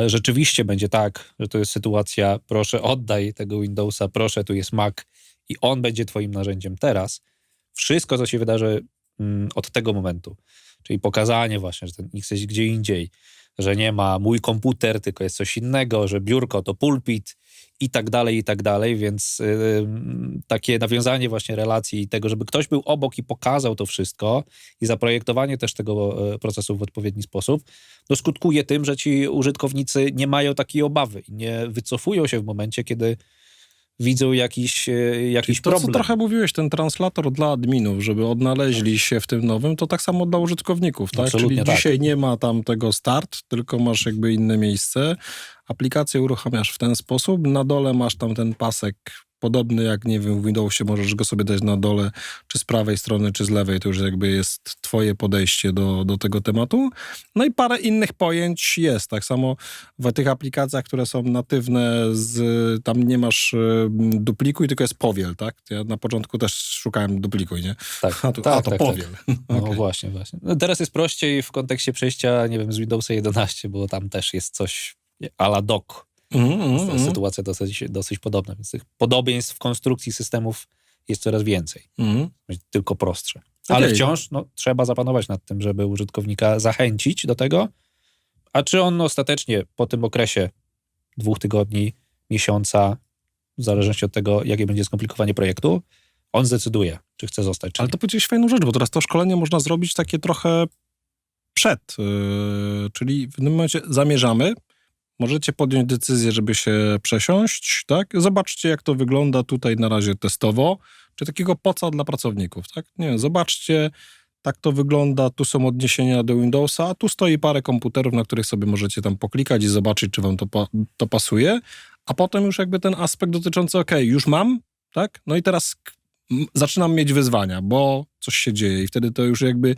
Rzeczywiście będzie tak, że to jest sytuacja, proszę oddaj tego Windowsa, proszę, tu jest Mac i on będzie twoim narzędziem teraz. Wszystko, co się wydarzy od tego momentu, czyli pokazanie właśnie, że ten X jest gdzie indziej, że nie ma mój komputer, tylko jest coś innego, że biurko to pulpit i tak dalej, więc takie nawiązanie właśnie relacji i tego, żeby ktoś był obok i pokazał to wszystko i zaprojektowanie też tego procesu w odpowiedni sposób, no skutkuje tym, że ci użytkownicy nie mają takiej obawy i nie wycofują się w momencie, kiedy widzą jakiś problem. Co trochę mówiłeś, ten translator dla adminów, żeby odnaleźli się w tym nowym, to tak samo dla użytkowników, tak? Absolutnie Czyli tak. dzisiaj nie ma tam tego start, tylko masz jakby inne miejsce. Aplikację uruchamiasz w ten sposób, na dole masz tam ten pasek podobny jak, nie wiem, w Windowsie możesz go sobie dać na dole, czy z prawej strony, czy z lewej, to już jakby jest twoje podejście do tego tematu. No i parę innych pojęć jest. Tak samo w tych aplikacjach, które są natywne, tam nie masz duplikuj, tylko jest powiel, tak? Ja na początku też szukałem duplikuj, nie? Tak, to powiel. No Okay. właśnie. No teraz jest prościej w kontekście przejścia, nie wiem, z Windowsa 11, bo tam też jest coś a la doc. Sytuacja dosyć podobna, więc tych podobieństw w konstrukcji systemów jest coraz więcej. Tylko prostsze. Ale wciąż trzeba zapanować nad tym, żeby użytkownika zachęcić do tego, a czy on ostatecznie po tym okresie 2 tygodni, miesiąca, w zależności od tego, jakie będzie skomplikowanie projektu, on zdecyduje, czy chce zostać, czy Ale nie. to powiedziałeś fajną rzecz, bo teraz to szkolenie można zrobić takie trochę przed, czyli w tym momencie zamierzamy, możecie podjąć decyzję, żeby się przesiąść, tak? Zobaczcie, jak to wygląda tutaj na razie testowo, czy takiego poca dla pracowników, tak? Nie wiem, zobaczcie, tak to wygląda, tu są odniesienia do Windowsa, a tu stoi parę komputerów, na których sobie możecie tam poklikać i zobaczyć, czy wam to pasuje, a potem już jakby ten aspekt dotyczący, już mam, tak? No i teraz zaczynam mieć wyzwania, bo coś się dzieje i wtedy to już jakby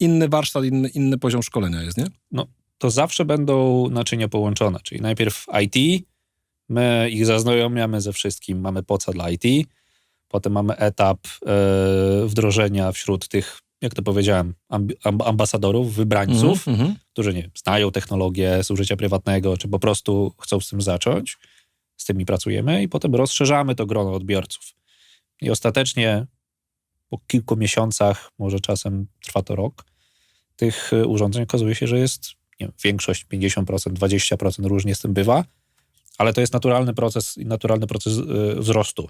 inny warsztat, inny poziom szkolenia jest, nie? No, to zawsze będą naczynia połączone, czyli najpierw IT, my ich zaznajomiamy ze wszystkim, mamy poca dla IT, potem mamy etap wdrożenia wśród tych, jak to powiedziałem, ambasadorów, wybrańców, którzy znają technologię z użycia prywatnego, czy po prostu chcą z tym zacząć, z tymi pracujemy i potem rozszerzamy to grono odbiorców. I ostatecznie po kilku miesiącach, może czasem trwa to rok, tych urządzeń okazuje się, że jest większość 50%, 20%, różnie z tym bywa, ale to jest naturalny proces wzrostu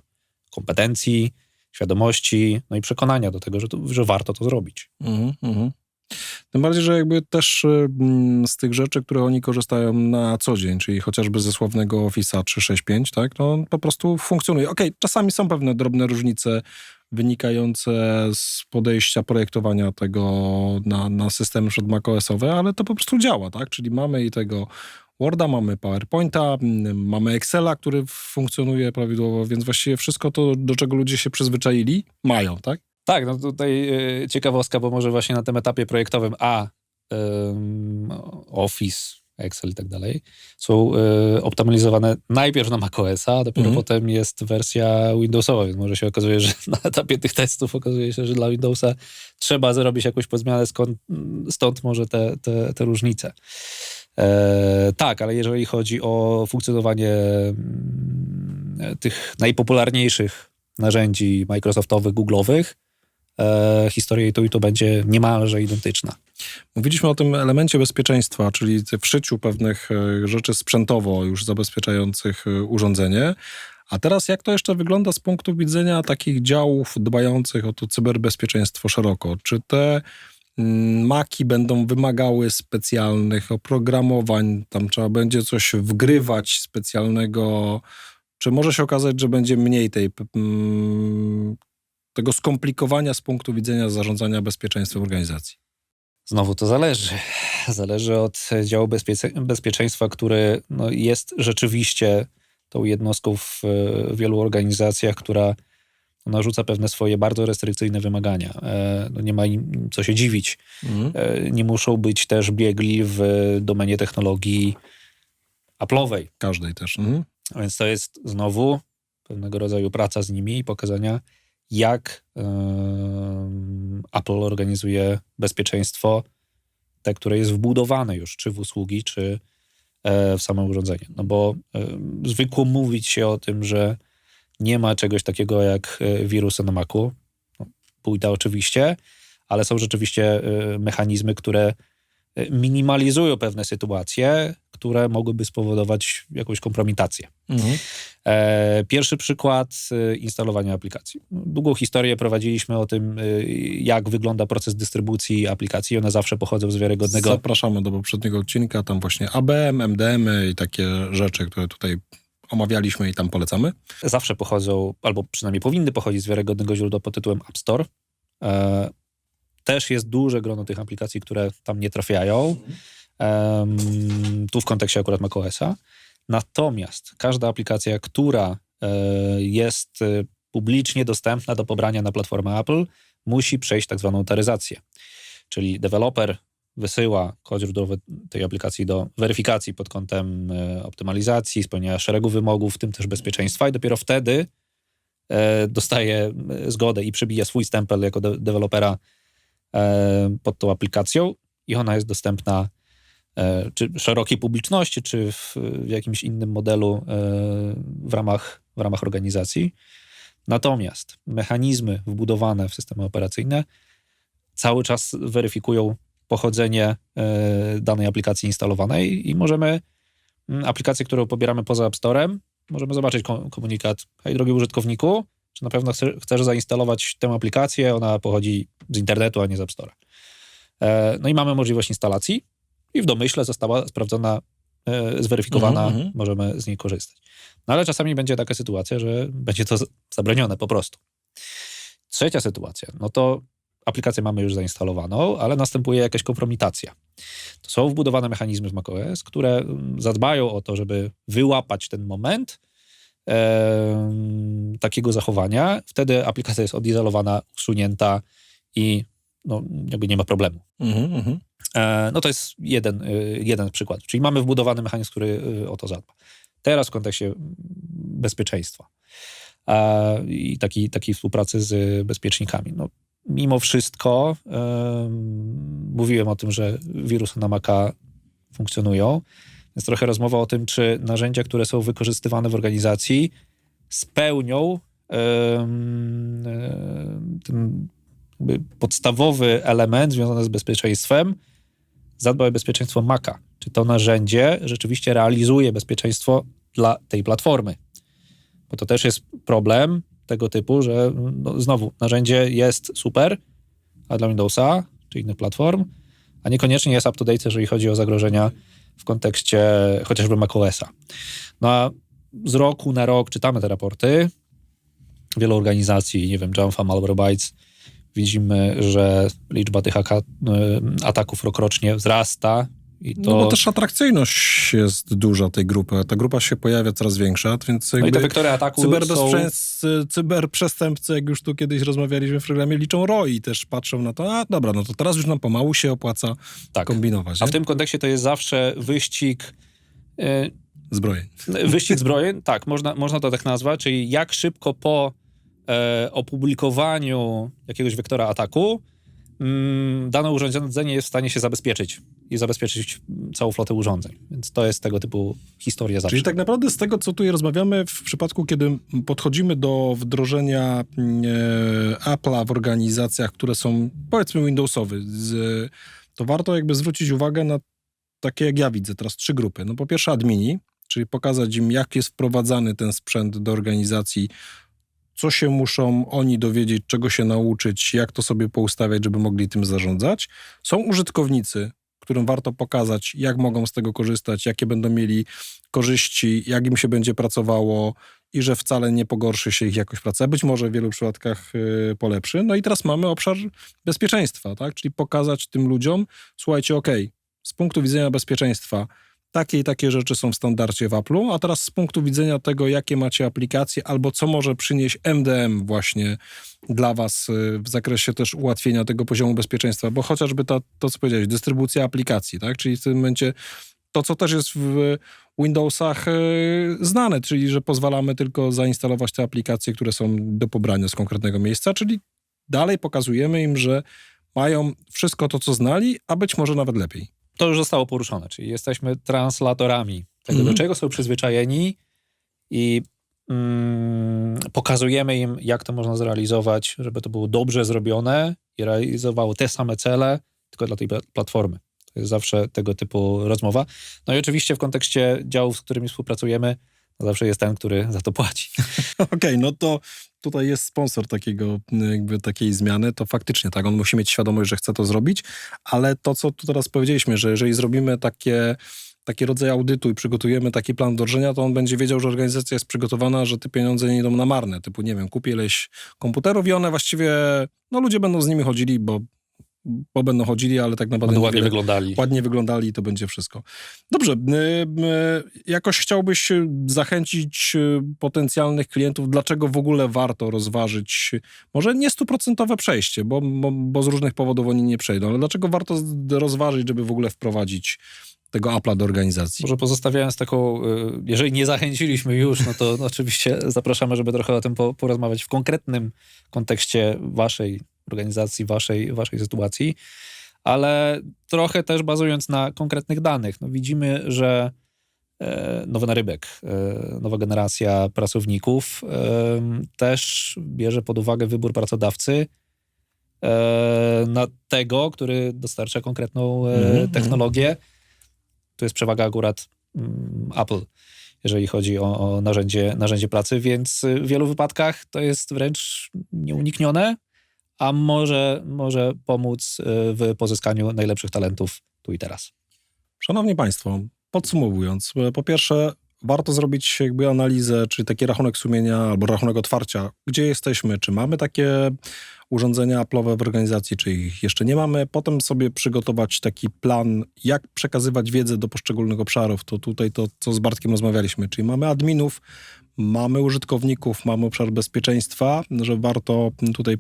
kompetencji, świadomości, no i przekonania do tego, że warto to zrobić. Tym bardziej, że jakby też z tych rzeczy, które oni korzystają na co dzień, czyli chociażby ze sławnego Office'a 365, tak, no po prostu funkcjonuje. Czasami są pewne drobne różnice wynikające z podejścia projektowania tego na systemy macOS-owe, ale to po prostu działa, tak, czyli mamy i tego Worda, mamy PowerPointa, mamy Excela, który funkcjonuje prawidłowo, więc właściwie wszystko to, do czego ludzie się przyzwyczaili, mają, tak? Tak, no tutaj ciekawostka, bo może właśnie na tym etapie projektowym Office Excel i tak dalej, są optymalizowane najpierw na macOS-a, a dopiero potem jest wersja Windowsowa, więc może się okazuje, że na etapie tych testów okazuje się, że dla Windowsa trzeba zrobić jakąś podmianę, stąd może te różnice. Tak, ale jeżeli chodzi o funkcjonowanie tych najpopularniejszych narzędzi Microsoftowych, Google'owych, historia to będzie niemalże identyczna. Mówiliśmy o tym elemencie bezpieczeństwa, czyli wszyciu pewnych rzeczy sprzętowo już zabezpieczających urządzenie. A teraz jak to jeszcze wygląda z punktu widzenia takich działów dbających o to cyberbezpieczeństwo szeroko? Czy te Maki będą wymagały specjalnych oprogramowań, tam trzeba będzie coś wgrywać specjalnego, czy może się okazać, że będzie mniej tego skomplikowania z punktu widzenia zarządzania bezpieczeństwem organizacji? Znowu to zależy. Zależy od działu bezpieczeństwa, który jest rzeczywiście tą jednostką w wielu organizacjach, która narzuca pewne swoje bardzo restrykcyjne wymagania. Nie ma im co się dziwić. Nie muszą być też biegli w domenie technologii Apple'owej. Każdej też. Więc to jest znowu pewnego rodzaju praca z nimi i pokazania, jak Apple organizuje bezpieczeństwo, te, które jest wbudowane już, czy w usługi, czy w samo urządzenie. No bo zwykło mówić się o tym, że nie ma czegoś takiego jak wirusy na Macu. Pójdę oczywiście, ale są rzeczywiście mechanizmy, które minimalizują pewne sytuacje, które mogłyby spowodować jakąś kompromitację. Pierwszy przykład instalowania aplikacji. Długą historię prowadziliśmy o tym, jak wygląda proces dystrybucji aplikacji. One zawsze pochodzą z wiarygodnego... Zapraszamy do poprzedniego odcinka, tam właśnie ABM, MDM i takie rzeczy, które tutaj omawialiśmy i tam polecamy. Zawsze pochodzą, albo przynajmniej powinny pochodzić z wiarygodnego źródła pod tytułem App Store. Też jest duże grono tych aplikacji, które tam nie trafiają. Tu w kontekście akurat macOS-a. Natomiast każda aplikacja, która jest publicznie dostępna do pobrania na platformę Apple, musi przejść tak zwaną taryzację. Czyli deweloper wysyła kod źródłowy tej aplikacji do weryfikacji pod kątem optymalizacji, spełniania szeregu wymogów, w tym też bezpieczeństwa, i dopiero wtedy dostaje zgodę i przybija swój stempel jako dewelopera pod tą aplikacją i ona jest dostępna czy szerokiej publiczności, czy w jakimś innym modelu w ramach organizacji. Natomiast mechanizmy wbudowane w systemy operacyjne cały czas weryfikują pochodzenie danej aplikacji instalowanej i możemy aplikację, którą pobieramy poza App Storem, możemy zobaczyć komunikat: hej, drogi użytkowniku, czy na pewno chcesz zainstalować tę aplikację? Ona pochodzi z internetu, a nie z App Store'a. No i mamy możliwość instalacji i w domyśle została sprawdzona, zweryfikowana, możemy z niej korzystać. No ale czasami będzie taka sytuacja, że będzie to zabronione po prostu. Trzecia sytuacja, no to aplikację mamy już zainstalowaną, ale następuje jakaś kompromitacja. To są wbudowane mechanizmy w macOS, które zadbają o to, żeby wyłapać ten moment takiego zachowania. Wtedy aplikacja jest odizolowana, usunięta i jakby nie ma problemu. No to jest jeden przykład. Czyli mamy wbudowany mechanizm, który o to zadba. Teraz w kontekście bezpieczeństwa i takiej współpracy z bezpiecznikami. No, mimo wszystko mówiłem o tym, że wirusy na Maca funkcjonują, więc trochę rozmowa o tym, czy narzędzia, które są wykorzystywane w organizacji, spełnią ten podstawowy element związany z bezpieczeństwem, zadba o bezpieczeństwo Maca. Czy to narzędzie rzeczywiście realizuje bezpieczeństwo dla tej platformy? Bo to też jest problem tego typu, że znowu narzędzie jest super, a dla Windowsa czy innych platform, a niekoniecznie jest up-to-date, jeżeli chodzi o zagrożenia w kontekście chociażby macOS-a. No a z roku na rok czytamy te raporty wielu organizacji, nie wiem, Jamfa, Malwarebytes, widzimy, że liczba tych ataków rokrocznie wzrasta I to... No bo też atrakcyjność jest duża tej grupy. Ta grupa się pojawia coraz większa, więc No i te jakby wektory ataku są... cyberprzestępcy, jak już tu kiedyś rozmawialiśmy w programie, liczą ROI i też patrzą na to, a dobra, no to teraz już nam pomału się opłaca kombinować. A Nie? w tym kontekście to jest zawsze wyścig... Zbrojeń. Wyścig zbrojeń, tak, można to tak nazwać, czyli jak szybko po opublikowaniu jakiegoś wektora ataku dane urządzenie jest w stanie się zabezpieczyć i zabezpieczyć całą flotę urządzeń. Więc to jest tego typu historia zawsze. Czyli tak naprawdę z tego, co tutaj rozmawiamy, w przypadku, kiedy podchodzimy do wdrożenia Apple'a w organizacjach, które są, powiedzmy, Windowsowe, to warto jakby zwrócić uwagę na takie, jak ja widzę teraz, 3 grupy. No po pierwsze admini, czyli pokazać im, jak jest wprowadzany ten sprzęt do organizacji, co się muszą oni dowiedzieć, czego się nauczyć, jak to sobie poustawiać, żeby mogli tym zarządzać. Są użytkownicy, którym warto pokazać, jak mogą z tego korzystać, jakie będą mieli korzyści, jak im się będzie pracowało i że wcale nie pogorszy się ich jakość pracy, a być może w wielu przypadkach polepszy. No i teraz mamy obszar bezpieczeństwa, tak? Czyli pokazać tym ludziom, słuchajcie, z punktu widzenia bezpieczeństwa takie i takie rzeczy są w standardzie w Apple'u, a teraz z punktu widzenia tego, jakie macie aplikacje albo co może przynieść MDM właśnie dla was w zakresie też ułatwienia tego poziomu bezpieczeństwa, bo chociażby to co powiedziałeś, dystrybucja aplikacji, tak? Czyli w tym momencie to, co też jest w Windowsach znane, czyli że pozwalamy tylko zainstalować te aplikacje, które są do pobrania z konkretnego miejsca, czyli dalej pokazujemy im, że mają wszystko to, co znali, a być może nawet lepiej. To już zostało poruszone, czyli jesteśmy translatorami tego, do czego są przyzwyczajeni i pokazujemy im, jak to można zrealizować, żeby to było dobrze zrobione i realizowało te same cele, tylko dla tej platformy. To jest zawsze tego typu rozmowa. No i oczywiście w kontekście działów, z którymi współpracujemy, to zawsze jest ten, który za to płaci. Okej, no to tutaj jest sponsor takiej zmiany, to faktycznie tak, on musi mieć świadomość, że chce to zrobić, ale to, co tu teraz powiedzieliśmy, że jeżeli zrobimy taki rodzaj audytu i przygotujemy taki plan wdrożenia, to on będzie wiedział, że organizacja jest przygotowana, że te pieniądze nie idą na marne. Typu, nie wiem, kupię ileś komputerów i one właściwie, no ludzie będą z nimi chodzili, bo będą chodzili, ale tak naprawdę ładnie wyglądali i to będzie wszystko. Dobrze, jakoś chciałbyś zachęcić potencjalnych klientów, dlaczego w ogóle warto rozważyć, może nie 100% przejście, bo z różnych powodów oni nie przejdą, ale dlaczego warto rozważyć, żeby w ogóle wprowadzić tego Apple'a do organizacji? Może pozostawiając taką, jeżeli nie zachęciliśmy już, no to oczywiście zapraszamy, żeby trochę o tym porozmawiać w konkretnym kontekście waszej organizacji, waszej sytuacji, ale trochę też bazując na konkretnych danych. No widzimy, że nowy narybek, nowa generacja pracowników też bierze pod uwagę wybór pracodawcy na tego, który dostarcza konkretną technologię. Tu jest przewaga akurat Apple, jeżeli chodzi o narzędzie pracy, więc w wielu wypadkach to jest wręcz nieuniknione, a może pomóc w pozyskaniu najlepszych talentów tu i teraz. Szanowni Państwo, podsumowując, po pierwsze warto zrobić jakby analizę, czyli taki rachunek sumienia albo rachunek otwarcia, gdzie jesteśmy, czy mamy takie urządzenia Apple'owe w organizacji, czy ich jeszcze nie mamy. Potem sobie przygotować taki plan, jak przekazywać wiedzę do poszczególnych obszarów. To tutaj to, co z Bartkiem rozmawialiśmy, czyli mamy adminów, mamy użytkowników, mamy obszar bezpieczeństwa, że warto tutaj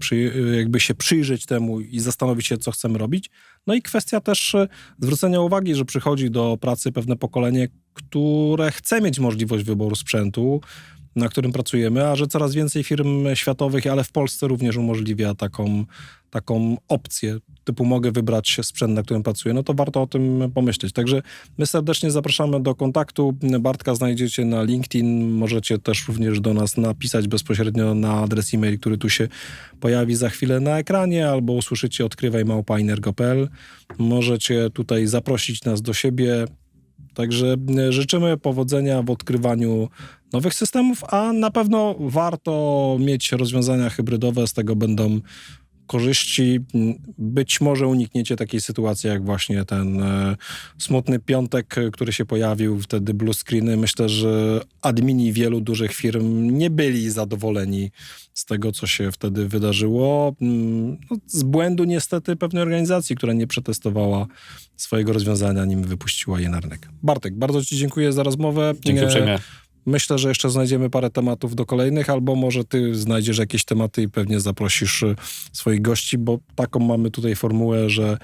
jakby się przyjrzeć temu i zastanowić się, co chcemy robić. No i kwestia też zwrócenia uwagi, że przychodzi do pracy pewne pokolenie, które chce mieć możliwość wyboru sprzętu, na którym pracujemy, a że coraz więcej firm światowych, ale w Polsce również umożliwia taką opcję, typu mogę wybrać sprzęt, na którym pracuję, no to warto o tym pomyśleć. Także my serdecznie zapraszamy do kontaktu. Bartka znajdziecie na LinkedIn, możecie też również do nas napisać bezpośrednio na adres e-mail, który tu się pojawi za chwilę na ekranie, albo usłyszycie odkrywaj@inergo.pl. Możecie tutaj zaprosić nas do siebie. Także życzymy powodzenia w odkrywaniu nowych systemów, a na pewno warto mieć rozwiązania hybrydowe, z tego będą korzyści. Być może unikniecie takiej sytuacji, jak właśnie ten smutny piątek, który się pojawił, wtedy blue screeny. Myślę, że admini wielu dużych firm nie byli zadowoleni z tego, co się wtedy wydarzyło. No, z błędu niestety pewnej organizacji, która nie przetestowała swojego rozwiązania, nim wypuściła je na rynek. Bartek, bardzo ci dziękuję za rozmowę. Dzięki uprzejmie. Myślę, że jeszcze znajdziemy parę tematów do kolejnych, albo może ty znajdziesz jakieś tematy i pewnie zaprosisz swoich gości, bo taką mamy tutaj formułę, że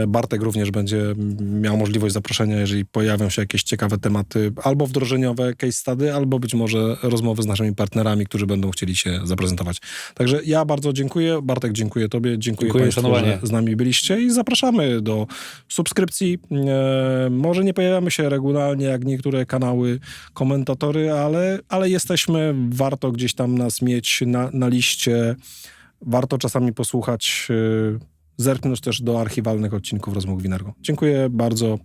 Bartek również będzie miał możliwość zaproszenia, jeżeli pojawią się jakieś ciekawe tematy, albo wdrożeniowe case study, albo być może rozmowy z naszymi partnerami, którzy będą chcieli się zaprezentować. Także ja bardzo dziękuję. Bartek, dziękuję tobie. Dziękuję państwu, szanowanie. że z nami byliście i zapraszamy do subskrypcji. Może nie pojawiamy się regularnie, jak niektóre kanały, komentatory, ale jesteśmy. Warto gdzieś tam nas mieć na liście. Warto czasami posłuchać, zerknąć też do archiwalnych odcinków Rozmów Winergo. Dziękuję bardzo.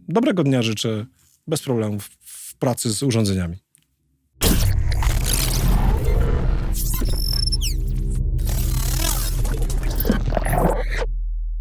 Dobrego dnia życzę. Bez problemów w pracy z urządzeniami.